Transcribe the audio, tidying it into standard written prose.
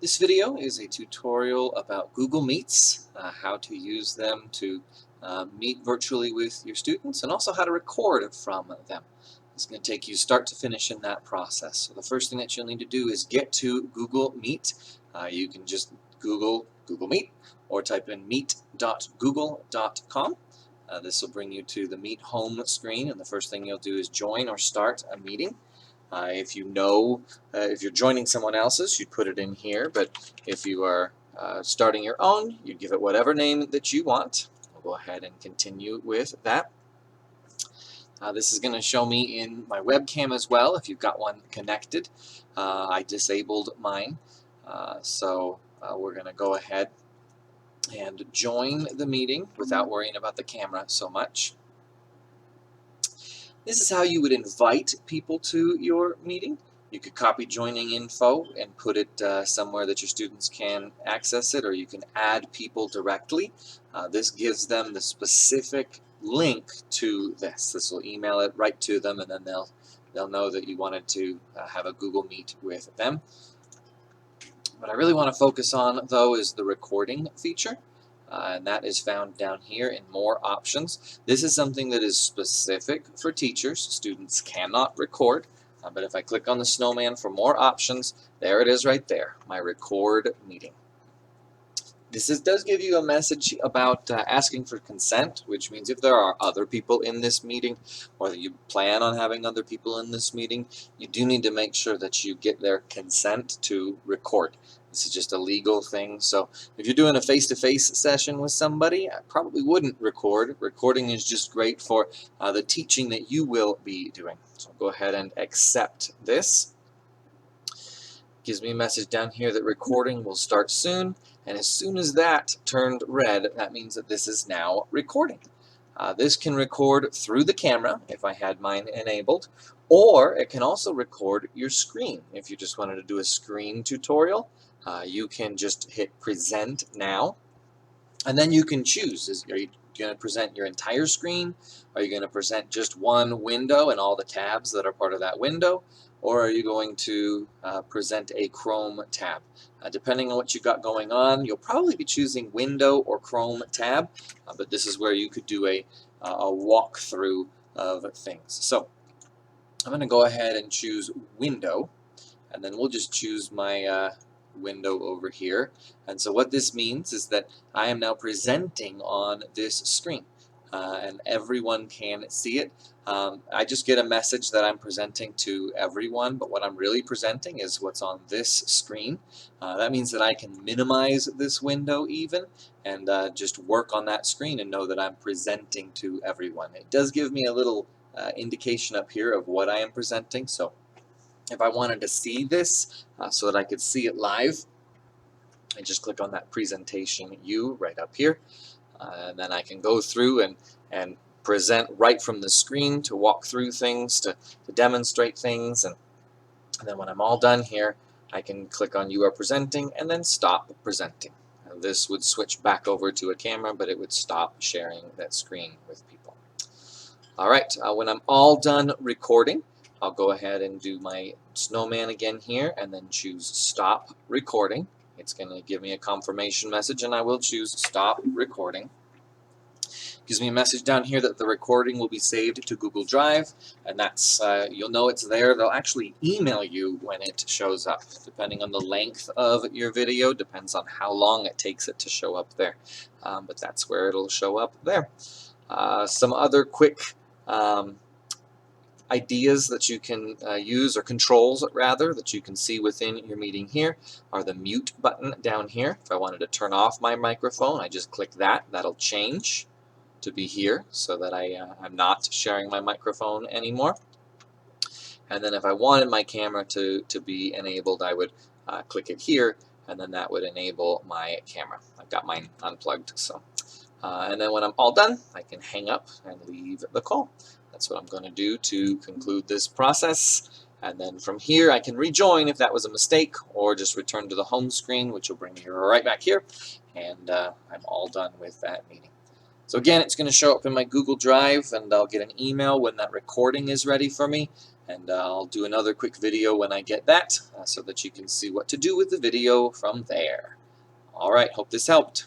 This video is a tutorial about Google Meets, how to use them to meet virtually with your students, and also how to record from them. It's going to take you start to finish in that process. So the first thing that you'll need to do is get to Google Meet. You can just Google Meet or type in meet.google.com. This will bring you to the Meet home screen, and the first thing you'll do is join or start a meeting. If you're joining someone else's, you'd put it in here, but if you are starting your own, you'd give it whatever name that you want. I'll go ahead and continue with that. This is going to show me in my webcam as well, if you've got one connected. I disabled mine, so we're going to go ahead and join the meeting without worrying about the camera so much. This is how you would invite people to your meeting. You could copy joining info and put it somewhere that your students can access it, or you can add people directly. This gives them the specific link to this. This will email it right to them, and then they'll know that you wanted to have a Google Meet with them. What I really want to focus on, though, is the recording feature. And that is found down here in More Options. This is something that is specific for teachers. Students cannot record, but if I click on the snowman for More Options, there it is right there, my Record Meeting. This does give you a message about asking for consent, which means if there are other people in this meeting, or that you plan on having other people in this meeting, you do need to make sure that you get their consent to record. This is just a legal thing, so if you're doing a face-to-face session with somebody, I probably wouldn't record. Recording is just great for the teaching that you will be doing. So I'll go ahead and accept this. Gives me a message down here that recording will start soon, and as soon as that turned red, that means that this is now recording. This can record through the camera if I had mine enabled, or it can also record your screen. If you just wanted to do a screen tutorial, you can just hit present now, and then you can choose. Are you going to present your entire screen? Are you going to present just one window and all the tabs that are part of that window? Or are you going to present a Chrome tab? Depending on what you've got going on, you'll probably be choosing Window or Chrome tab, but this is where you could do a walkthrough of things. So I'm going to go ahead and choose Window, and then we'll just choose my window over here. And so what this means is that I am now presenting on this screen, and everyone can see it. I just get a message that I'm presenting to everyone, but what I'm really presenting is what's on this screen. That means that I can minimize this window even and just work on that screen and know that I'm presenting to everyone. It does give me a little indication up here of what I am presenting, so if I wanted to see this so that I could see it live, I just click on that presentation U right up here, and then I can go through and present right from the screen to walk through things, to demonstrate things, and then when I'm all done here, I can click on You Are Presenting and then Stop Presenting. This would switch back over to a camera, but it would stop sharing that screen with people. All right, when I'm all done recording, I'll go ahead and do my snowman again here and then choose Stop Recording. It's going to give me a confirmation message, and I will choose Stop Recording. Gives me a message down here that the recording will be saved to Google Drive, and that's you'll know it's there. They'll actually email you when it shows up, depending on the length of your video, depends on how long it takes it to show up there, but that's where it'll show up there. Some other quick ideas that you can use, or controls rather, that you can see within your meeting here are the mute button down here. If I wanted to turn off my microphone, I just click that. That'll change to be here so that I'm not sharing my microphone anymore. And then if I wanted my camera to be enabled, I would click it here, and then that would enable my camera. I've got mine unplugged, so. And then when I'm all done, I can hang up and leave the call. That's what I'm going to do to conclude this process. And then from here, I can rejoin if that was a mistake, or just return to the home screen, which will bring me right back here. And I'm all done with that meeting. So again, it's going to show up in my Google Drive, and I'll get an email when that recording is ready for me. And I'll do another quick video when I get that so that you can see what to do with the video from there. All right, hope this helped.